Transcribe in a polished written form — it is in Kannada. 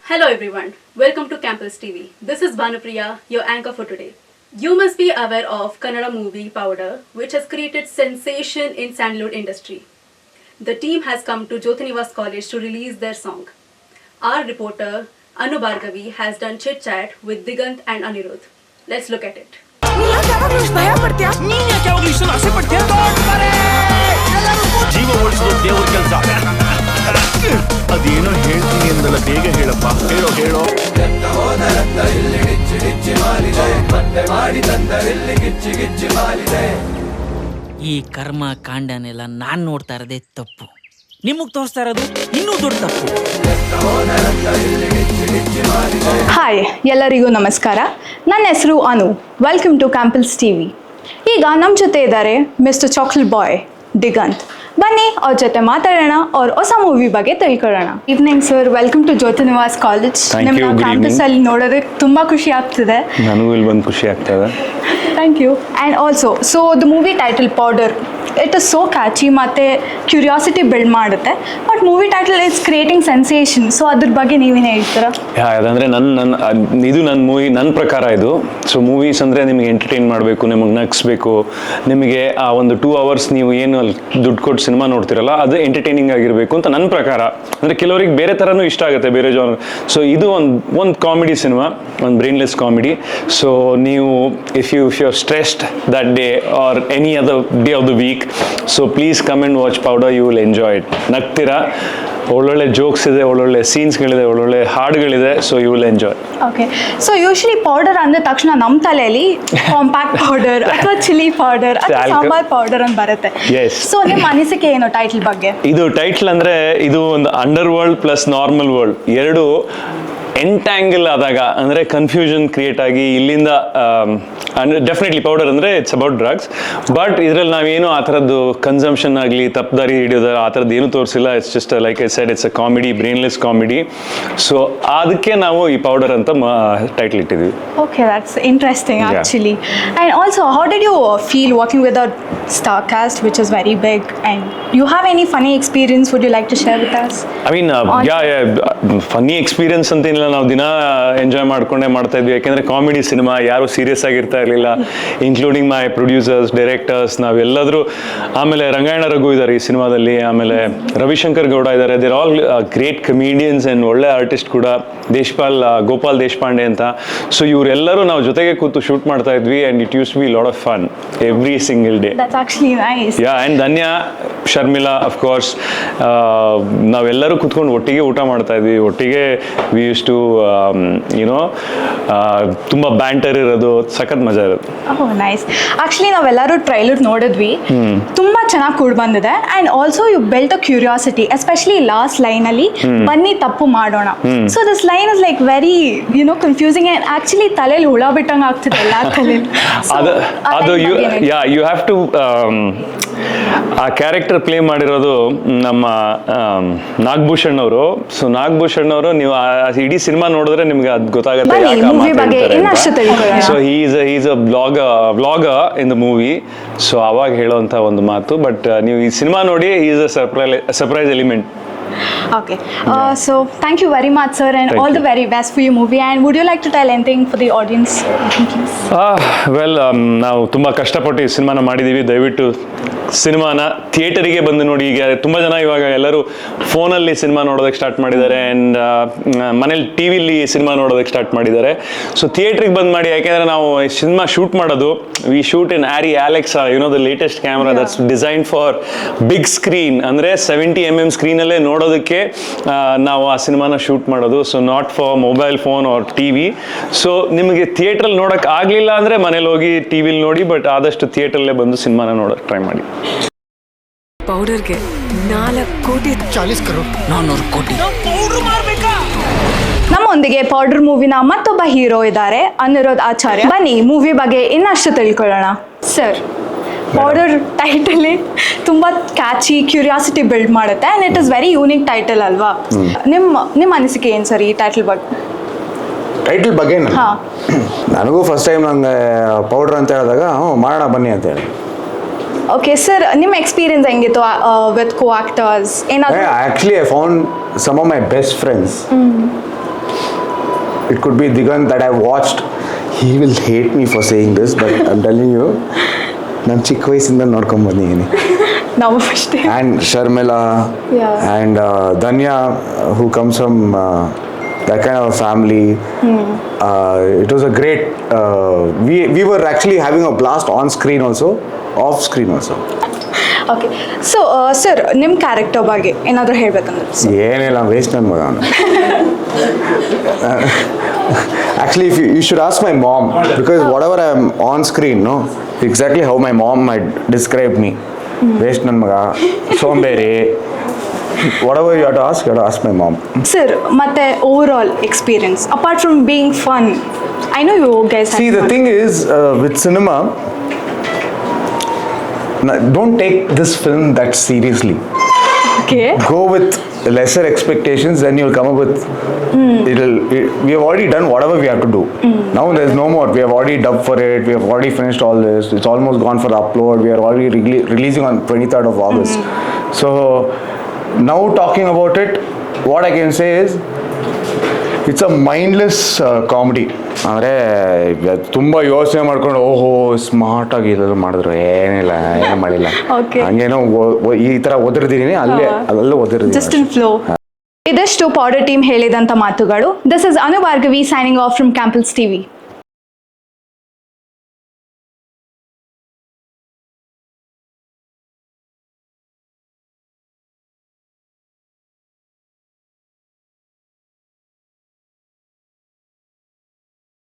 Hello everyone, welcome to Campus TV. This is Bhanupriya, your anchor for today. You must be aware of Kannada movie Powder, which has created sensation in sandalwood industry. The team has come to Jyotinivas College to release their song. Our reporter Anu Bhargavi has done chit chat with Digant and Anirudh. Let's look at it. ಜೀವ ಉಳಿಸೋದು ದೇವ್ರ ಕೆಲಸ. ಅದೇನೋ ಹೇಳ್ತೀನಿ ಅಂದಲ್ಲ, ಬೇಗ ಹೇಳಪ್ಪ. ಹೇಳೋ ಈ ಕರ್ಮ ಕಾಂಡನೆಲ್ಲ ನಾನು ನೋಡ್ತಾ ಇರೋದೇ ತಪ್ಪು, ನಿಮಗೆ ತೋರಿಸ್ತಾ ಇರೋದು ಇನ್ನೂ ದೊಡ್ಡ ತಪ್ಪು. ಹಾಯ್, ಎಲ್ಲರಿಗೂ ನಮಸ್ಕಾರ. ನನ್ನ ಹೆಸರು Anu. Welcome to campus TV. ಈಗ ನಮ್ಮ ಜೊತೆ ಇದ್ದಾರೆ ಮಿಸ್ಟರ್ ಚಾಕ್ಲೇಟ್ ಬಾಯ್ ದಿಗಂತ್. ಬನ್ನಿ ಅವ್ರ ಜೊತೆ ಮಾತಾಡೋಣ, ಅವ್ರ ಹೊಸ ಮೂವಿ ಬಗ್ಗೆ ತಿಳ್ಕೊಳ್ಳೋಣ. Evening sir, welcome to Jyoti Nivas college. ನಿಮ್ಮ ಕ್ಯಾಂಪಸ್ ಅಲ್ಲಿ ನೋಡೋದಕ್ಕೆ ತುಂಬಾ ಖುಷಿ ಆಗ್ತಿದೆ. ನನಗೂ ಇಲ್ಲಿ ಬಂದು ಖುಷಿ ಆಗ್ತದೆ. Thank you. And also so the movie title powder, it is so catchy ಮತ್ತು ಕ್ಯೂರಿಯಾಸಿಟಿ ಬಿಲ್ಡ್ ಮಾಡುತ್ತೆ. But movie title is creating sensation. So ಅದ್ರ ಬಗ್ಗೆ ನೀವೇನು ಹೇಳ್ತೀರಾ? ಅದಂದರೆ ಇದು ನನ್ನ ಮೂವಿ, ನನ್ನ ಪ್ರಕಾರ ಇದು. ಸೊ ಮೂವೀಸ್ ಅಂದರೆ ನಿಮಗೆ ಎಂಟರ್ಟೈನ್ ಮಾಡಬೇಕು, ನಿಮಗೆ ನಗಿಸ್ಬೇಕು, ನಿಮಗೆ ಆ ಒಂದು 2 hours ನೀವು ಏನು ಅಲ್ಲಿ ದುಡ್ಡು ಕೊಟ್ಟು ಸಿನಿಮಾ ನೋಡ್ತಿರಲ್ಲ ಅದು ಎಂಟರ್ಟೈನಿಂಗ್ ಆಗಿರಬೇಕು ಅಂತ ನನ್ನ ಪ್ರಕಾರ. ಅಂದರೆ ಕೆಲವರಿಗೆ ಬೇರೆ ಥರನೂ ಇಷ್ಟ ಆಗುತ್ತೆ, ಬೇರೆ ಜಾನರ್. ಸೊ ಇದು ಒಂದು ಕಾಮಿಡಿ ಸಿನಿಮಾ, ಒಂದು ಬ್ರೈನ್ಲೆಸ್ ಕಾಮಿಡಿ. ಸೊ ನೀವು if you stressed that day or any other day of the week, so please come and watch Powder, you will enjoy it. ನಗ್ತೀರಾ, ಒಳ್ಳೊಳ್ಳೆ ಜೋಕ್ಸ್ ಇದೆ, ಒಳ್ಳೊಳ್ಳೆ ಸೀನ್ಸ್ಗಳಿದೆ, ಒಳ್ಳೊಳ್ಳೆ ಹಾಡುಗಳಿದೆ. So you will enjoy. Okay. So usually powder ಅಂದ ತಕ್ಷಣ ನಮ್ಮ ತಲೆಯಲ್ಲಿ ಕಾಂಪ್ಯಾಕ್ಟ್ ಪೌಡರ್ ಅಥವಾ ಚಿಲ್ಲಿ ಪೌಡರ್ ಅಥವಾ ಸಾಂಬಾರ್ ಪೌಡರ್ ಅಂತ ಬರುತ್ತೆ. ಸೊ ನಿಮ್ಮ ಅನಿಸಿಕೆ ಏನು ಟೈಟಲ್ ಬಗ್ಗೆ? ಇದು ಟೈಟಲ್ ಅಂದರೆ ಇದು ಒಂದು under world plus normal world ಎರಡು ಎಂಟ್ಯಾಂಗಲ್ ಆದಾಗ, ಅಂದರೆ ಕನ್ಫ್ಯೂಷನ್ ಕ್ರಿಯೇಟ್ ಆಗಿ ಇಲ್ಲಿಂದ ಡೆಫಿನೆಟ್ಲಿ ಪೌಡರ್ ಅಂದರೆ ಇಟ್ಸ್ ಅಬೌಟ್ ಡ್ರಗ್ಸ್. ಬಟ್ ಇದರಲ್ಲಿ ನಾವೇನು ಆ ಥರದ್ದು ಕನ್ಸಂಪ್ಷನ್ ಆಗಲಿ ತಪ್ಪದಾರಿ ಹಿಡಿಯೋದು ಆ ಥರದ್ದು ಏನೂ ತೋರಿಸಿಲ್ಲ. It's just like I said, it's a comedy, brainless comedy. So ಅದಕ್ಕೆ ನಾವು ಈ ಪೌಡರ್ ಅಂತ ಟೈಟಲ್ ಇಟ್ಟಿದ್ವಿ. Okay, that's interesting actually. And also how did you feel working with a star cast which is very big? And you have any funny experience would you like to share with us? I mean funny experience ಅಂತೇನಿಲ್ಲ, ನಾವು ದಿನ ಎಂಜಾಯ್ ಮಾಡ್ಕೊಂಡೇ ಮಾಡ್ತಾ ಇದ್ವಿ. ಯಾಕೆಂದರೆ ಕಾಮಿಡಿ ಸಿನಿಮಾ, ಯಾರು ಸೀರಿಯಸ್ ಆಗಿರ್ತಾ ಇರಲಿಲ್ಲ, ಇನ್ಕ್ಲೂಡಿಂಗ್ ಮೈ ಪ್ರೊಡ್ಯೂಸರ್ಸ್, ಡೈರೆಕ್ಟರ್ಸ್, ನಾವೆಲ್ಲರೂ. ಆಮೇಲೆ ರಂಗಾಯಣ ರಘು ಇದ್ದಾರೆ ಈ ಸಿನಿಮಾದಲ್ಲಿ, ಆಮೇಲೆ ರವಿಶಂಕರ್ ಗೌಡ ಇದ್ದಾರೆ. They're all great comedians and ಒಳ್ಳೆ ಆರ್ಟಿಸ್ಟ್ ಕೂಡ. ಗೋಪಾಲ್ ದೇಶಪಾಂಡೆ ಅಂತ. ಸೊ ಇವರೆಲ್ಲರೂ ನಾವು ಜೊತೆಗೆ ಕೂತು ಶೂಟ್ ಮಾಡ್ತಾ ಇದ್ವಿ. And it used to be lot of fun every single day. And Dhanya, Sharmila, of course, ನಾವೆಲ್ಲರೂ ಕೂತ್ಕೊಂಡು ಒಟ್ಟಿಗೆ ಊಟ ಮಾಡ್ತಾ ಇದ್ವಿ. ಒಟ್ಟಿಗೆ ವಿ ಯೂಸ್ ಟು ಯುನೋ ತುಂಬ ಬ್ಯಾಂಟರ್ ಇರೋದು, ಸಖತ್ ಮಜಾ ಇರೋದು. Oh nice. ಆಕ್ಚುಲಿ ನಾವೆಲ್ಲರೂ ಟ್ರೈಲರ್ ನೋಡಿದ್ವಿ, ತುಂಬಾ ಚೆನ್ನಾಗಿ ಕೂಡ ಬಂದಿದೆ. And also you built a curiosity, especially last ಲೈನಲ್ಲಿ ಬನ್ನಿ ತಪ್ಪು ಮಾಡೋಣ. So this line is like very confusing and actually ತಲೆಯಲ್ಲಿ ಹುಳ ಬಿಟ್ಟಂಗೆ ಆಗ್ತಿದೆ ಎಲ್ಲ ತಲೆಯಲ್ಲಿ. ಅದು ಯು ಹ್ಯಾವ್ ಟು ಆ ಕ್ಯಾರೆಕ್ಟರ್ ಪ್ಲೇ ಮಾಡಿರೋದು ನಮ್ಮ ನಾಗಭೂಷಣ್ ಅವರು. ಸೊ ನಾಗಭೂಷಣ್ ಅವರು, ನೀವು ಇಡೀ ಸಿನಿಮಾ ನೋಡಿದ್ರೆ ನಿಮ್ಗೆ ಅದು ಗೊತ್ತಾಗುತ್ತೆ. So is a vlogger in the movie. So ಅವಾಗ ಹೇಳೋಂಥ ಒಂದು ಮಾತು. ಬಟ್ ನೀವು ಈ ಸಿನಿಮಾ ನೋಡಿ, is a surprise element. Okay. So thank you very much, sir, and all the very best for your movie. And would you like to tell anything for the audience? Well, ನಾವು ತುಂಬ ಕಷ್ಟಪಟ್ಟು ಈ ಸಿನಿಮಾನ ಮಾಡಿದ್ದೀವಿ. ದಯವಿಟ್ಟು ಸಿನಿಮಾನ ಥಿಯೇಟರಿಗೆ ಬಂದು ನೋಡಿ. ಈಗ ತುಂಬ ಜನ ಇವಾಗ ಎಲ್ಲರೂ ಫೋನಲ್ಲಿ ಸಿನಿಮಾ ನೋಡೋದಕ್ಕೆ ಸ್ಟಾರ್ಟ್ ಮಾಡಿದ್ದಾರೆ, ಆ್ಯಂಡ್ ಮನೇಲಿ ಟಿ ವಿಲಿ ಸಿನಿಮಾ ನೋಡೋದಕ್ಕೆ ಸ್ಟಾರ್ಟ್ ಮಾಡಿದ್ದಾರೆ. ಸೊ ಥಿಯೇಟ್ರಿಗೆ ಬಂದು ಮಾಡಿ. ಯಾಕೆಂದರೆ ನಾವು ಸಿನಿಮಾ ಶೂಟ್ ಮಾಡೋದು, we shoot in Arri Alexa, the latest camera that's design for big screen. ಅಂದರೆ 70mm ಸ್ಕ್ರೀನಲ್ಲೇ ನೋಡೋದಕ್ಕೆ ನಾವು ಆ ಸಿನಿಮಾನ ಶೂಟ್ ಮಾಡೋದು. So not for mobile phone or T V. So ನಿಮಗೆ ಥಿಯೇಟ್ರಲ್ಲಿ ನೋಡೋಕ್ಕೆ ಆಗಲಿಲ್ಲ ಅಂದರೆ ಮನೇಲಿ ಹೋಗಿ ಟಿ ವಿಲಿ ನೋಡಿ, ಬಟ್ ಆದಷ್ಟು ಥಿಯೇಟ್ರಲ್ಲೇ ಬಂದು ಸಿನಿಮಾನ ನೋಡೋಕ್ಕೆ ಟ್ರೈ ಮಾಡಿ. ಪೌಡರ್ಗೆ 4,40 crore 400 ಕೋಟಿ. ನಮ್ಮೊಂದಿಗೆ ಪೌಡರ್ ಮೂವಿನ ಮತ್ತೊಬ್ಬ ಹೀರೋ ಇದ್ದಾರೆ, ಅನಿರುದ್ಧ್ ಆಚಾರ್ಯ. ಬನ್ನಿ ಮೂವಿ ಬಗ್ಗೆ ಇನ್ನಷ್ಟು ತಿಳ್ಕೊಳ್ಳೋಣ. ಸರ್, ಪೌಡರ್ ಟೈಟಲಿ ತುಂಬ ಕ್ಯಾಚಿ, ಕ್ಯೂರಿಯಾಸಿಟಿ ಬಿಲ್ಡ್ ಮಾಡುತ್ತೆ and it is very unique title ಅಲ್ವಾ? ನಿಮ್ಮ ಅನಿಸಿಕೆ ಏನು ಸರ್ ಈ ಟೈಟಲ್ ಬಗ್ಗೆ? ಟೈಟಲ್ ಬಗ್ಗೆ ನನಗೂ ಫಸ್ಟ್ ಟೈಮ್ ನಂಗೆ ಪೌಡರ್ ಅಂತ ಹೇಳಿದಾಗ ಮಾಡೋಣ ಬನ್ನಿ ಅಂತ ಹೇಳಿ. ಓಕೆ ಸರ್, ನಿಮ್ಮ ಎಕ್ಸ್ಪೀರಿಯನ್ಸ್ ಹೆಂಗಿತ್ತು ವಿತ್ ಕೋ ಆಕ್ಟರ್ಸ್? ಏನಾದರೂ actually I found some of my best friends it could be Digant that I watched. He will hate me for saying this, but I'm telling you, ನಾನು ಚಿಕ್ಕ ವಯಸ್ಸಿಂದ ನೋಡ್ಕೊಂಡ್ ಬಂದಿದ್ದೀನಿ. ನಾವು ಅಷ್ಟೇ. And Sharmila Yeah. and Danya, who comes from that kind of a family. It was a great. We were actually having a blast on screen also, off screen also. Okay so sir ನಿಮ್ಮ ಕ್ಯಾರೆಕ್ಟರ್ ಬಗ್ಗೆ ಏನಾದರೂ ಹೇಳ್ಬೇಕಂದ್ರೆ ಏನಿಲ್ಲ ವೇಸ್ಟ್ ನನ್ನ ಮಗ ಅವನು. Actually, if you should ask my mom, because whatever I'm on screen, no, exactly how my mom might describe me. Waste ನನ್ನ ಮಗ, ಸೋಂಬೇರಿ. Whatever you have to ask my mom. Sir ಮತ್ತೆ overall experience apart from being fun I know you guys See, the thing is, with cinema, don't take this film that seriously. Okay Go with lesser expectations, then you'll come up with. We have already done whatever we have to do. Now there's no more. We have already dubbed for it. We have already finished all this. It's almost gone for the upload. We are already releasing on 23rd of August. So now talking about it, what I can say is it's a mindless comedy. ಅಂದರೆ ತುಂಬ ಯೋಚನೆ ಮಾಡ್ಕೊಂಡು ಓಹೋ ಸ್ಮಾರ್ಟಾಗಿ ಇದೆಲ್ಲ ಮಾಡಿದ್ರು ಏನಿಲ್ಲ ಏನು ಮಾಡಿಲ್ಲ Okay. ಹಂಗೇನೋ ಈ ಥರ ಒದರ್ದಿದ್ದೀನಿ ಅಲ್ಲೆಲ್ಲ ಜಸ್ಟ್ ಒದರ್ದಿದ್ದೀನಿ ಇನ್ ಫ್ಲೋ. ಇದಷ್ಟು ಪೌಡರ್ ಟೀಮ್ ಹೇಳಿದಂಥ ಮಾತುಗಳು. This is Anu Bhargavi signing off from campus TV.